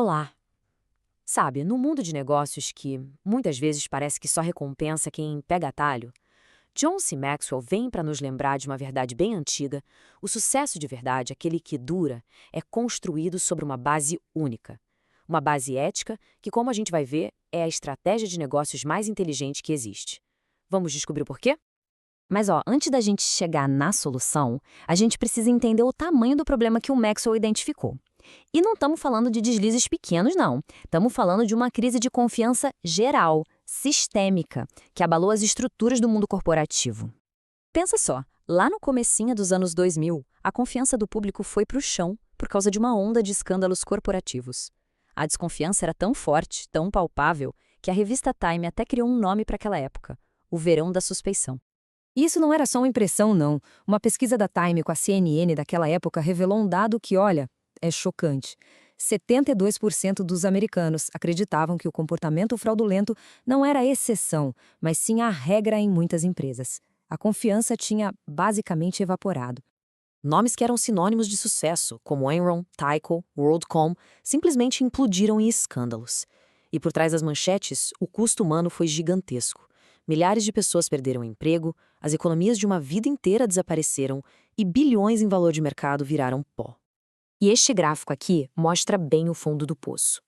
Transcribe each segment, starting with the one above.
Olá! Sabe, no mundo de negócios que muitas vezes parece que só recompensa quem pega atalho, John C. Maxwell vem para nos lembrar de uma verdade bem antiga: o sucesso de verdade, aquele que dura, é construído sobre uma base única. Uma base ética que, como a gente vai ver, é a estratégia de negócios mais inteligente que existe. Vamos descobrir o porquê? Mas antes da gente chegar na solução, a gente precisa entender o tamanho do problema que o Maxwell identificou. E não estamos falando de deslizes pequenos, não. Estamos falando de uma crise de confiança geral, sistêmica, que abalou as estruturas do mundo corporativo. Pensa só, lá no comecinho dos anos 2000, a confiança do público foi para o chão por causa de uma onda de escândalos corporativos. A desconfiança era tão forte, tão palpável, que a revista Time até criou um nome para aquela época: o verão da suspeição. E isso não era só uma impressão, não. Uma pesquisa da Time com a CNN daquela época revelou um dado que, olha, é chocante. 72% dos americanos acreditavam que o comportamento fraudulento não era a exceção, mas sim a regra em muitas empresas. A confiança tinha basicamente evaporado. Nomes que eram sinônimos de sucesso, como Enron, Tyco, WorldCom, simplesmente implodiram em escândalos. E por trás das manchetes, o custo humano foi gigantesco. Milhares de pessoas perderam o emprego, as economias de uma vida inteira desapareceram e bilhões em valor de mercado viraram pó. E este gráfico aqui mostra bem o fundo do poço.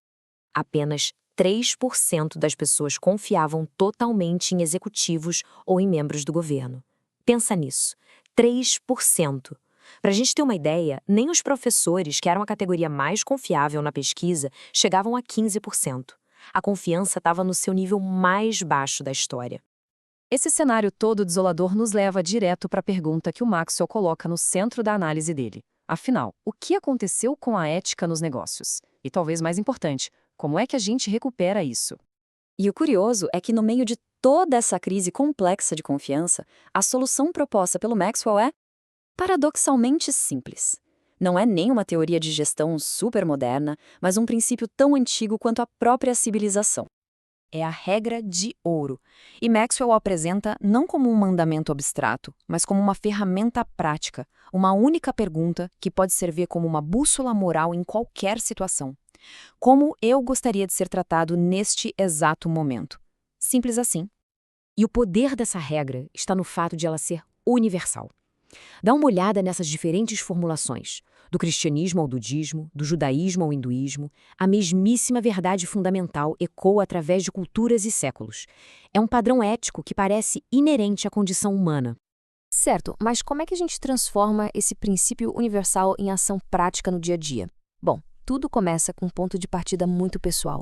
Apenas 3% das pessoas confiavam totalmente em executivos ou em membros do governo. Pensa nisso, 3%. Para a gente ter uma ideia, nem os professores, que eram a categoria mais confiável na pesquisa, chegavam a 15%. A confiança estava no seu nível mais baixo da história. Esse cenário todo desolador nos leva direto para a pergunta que o Maxwell coloca no centro da análise dele. Afinal, o que aconteceu com a ética nos negócios? E talvez mais importante, como é que a gente recupera isso? E o curioso é que no meio de toda essa crise complexa de confiança, a solução proposta pelo Maxwell é paradoxalmente simples. Não é nem uma teoria de gestão super moderna, mas um princípio tão antigo quanto a própria civilização. É a regra de ouro. E Maxwell o apresenta não como um mandamento abstrato, mas como uma ferramenta prática, uma única pergunta que pode servir como uma bússola moral em qualquer situação. Como eu gostaria de ser tratado neste exato momento? Simples assim. E o poder dessa regra está no fato de ela ser universal. Dá uma olhada nessas diferentes formulações. Do cristianismo ao budismo, do judaísmo ao hinduísmo, a mesmíssima verdade fundamental ecoa através de culturas e séculos. É um padrão ético que parece inerente à condição humana. Certo, mas como é que a gente transforma esse princípio universal em ação prática no dia a dia? Bom, tudo começa com um ponto de partida muito pessoal.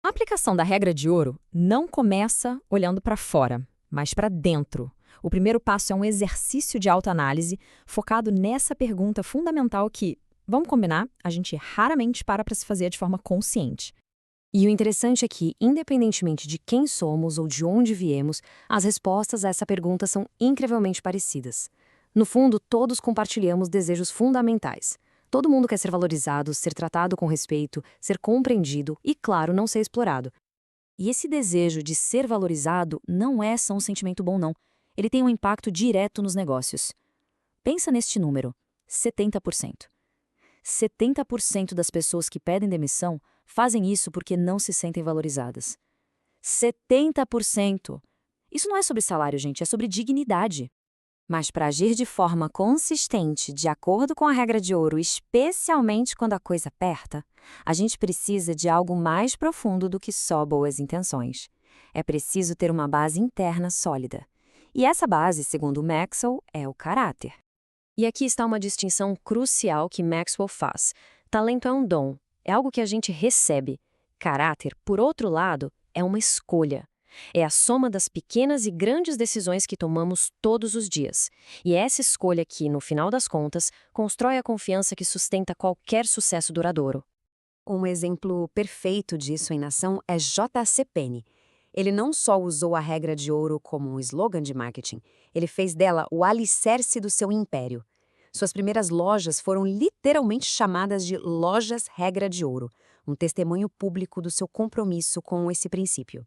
A aplicação da regra de ouro não começa olhando para fora, mas para dentro. O primeiro passo é um exercício de autoanálise focado nessa pergunta fundamental que, vamos combinar, a gente raramente para se fazer de forma consciente. E o interessante é que, independentemente de quem somos ou de onde viemos, as respostas a essa pergunta são incrivelmente parecidas. No fundo, todos compartilhamos desejos fundamentais. Todo mundo quer ser valorizado, ser tratado com respeito, ser compreendido e, claro, não ser explorado. E esse desejo de ser valorizado não é só um sentimento bom, não. Ele tem um impacto direto nos negócios. Pensa neste número, 70%. 70% das pessoas que pedem demissão fazem isso porque não se sentem valorizadas. 70%! Isso não é sobre salário, gente, é sobre dignidade. Mas para agir de forma consistente, de acordo com a regra de ouro, especialmente quando a coisa aperta, a gente precisa de algo mais profundo do que só boas intenções. É preciso ter uma base interna sólida. E essa base, segundo Maxwell, é o caráter. E aqui está uma distinção crucial que Maxwell faz. Talento é um dom, é algo que a gente recebe. Caráter, por outro lado, é uma escolha. É a soma das pequenas e grandes decisões que tomamos todos os dias. E é essa escolha que, no final das contas, constrói a confiança que sustenta qualquer sucesso duradouro. Um exemplo perfeito disso em ação é J.C. Penney. Ele não só usou a regra de ouro como um slogan de marketing, ele fez dela o alicerce do seu império. Suas primeiras lojas foram literalmente chamadas de lojas regra de ouro, um testemunho público do seu compromisso com esse princípio.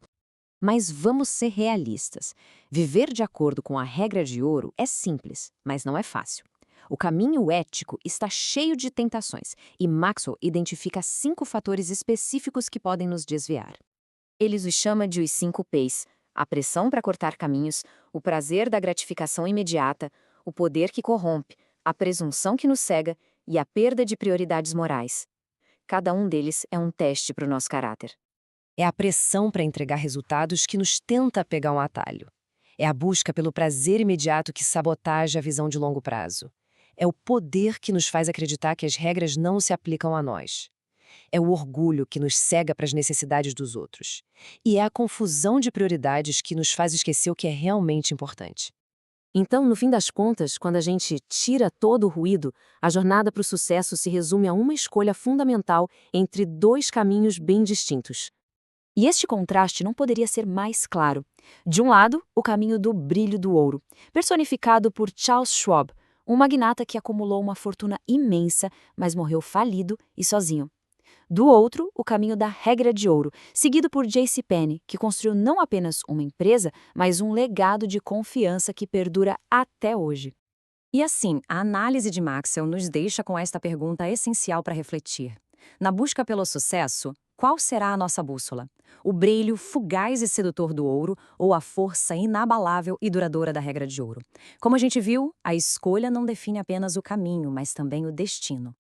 Mas vamos ser realistas. Viver de acordo com a regra de ouro é simples, mas não é fácil. O caminho ético está cheio de tentações, e Maxwell identifica 5 fatores específicos que podem nos desviar. Ele os chama de os 5 P's: a pressão para cortar caminhos, o prazer da gratificação imediata, o poder que corrompe, a presunção que nos cega e a perda de prioridades morais. Cada um deles é um teste para o nosso caráter. É a pressão para entregar resultados que nos tenta pegar um atalho. É a busca pelo prazer imediato que sabotaja a visão de longo prazo. É o poder que nos faz acreditar que as regras não se aplicam a nós. É o orgulho que nos cega para as necessidades dos outros. E é a confusão de prioridades que nos faz esquecer o que é realmente importante. Então, no fim das contas, quando a gente tira todo o ruído, a jornada para o sucesso se resume a uma escolha fundamental entre 2 caminhos bem distintos. E este contraste não poderia ser mais claro. De um lado, o caminho do brilho do ouro, personificado por Charles Schwab, um magnata que acumulou uma fortuna imensa, mas morreu falido e sozinho. Do outro, o caminho da regra de ouro, seguido por J.C. Penney, que construiu não apenas uma empresa, mas um legado de confiança que perdura até hoje. E assim, a análise de Maxwell nos deixa com esta pergunta essencial para refletir. Na busca pelo sucesso, qual será a nossa bússola? O brilho fugaz e sedutor do ouro ou a força inabalável e duradoura da regra de ouro? Como a gente viu, a escolha não define apenas o caminho, mas também o destino.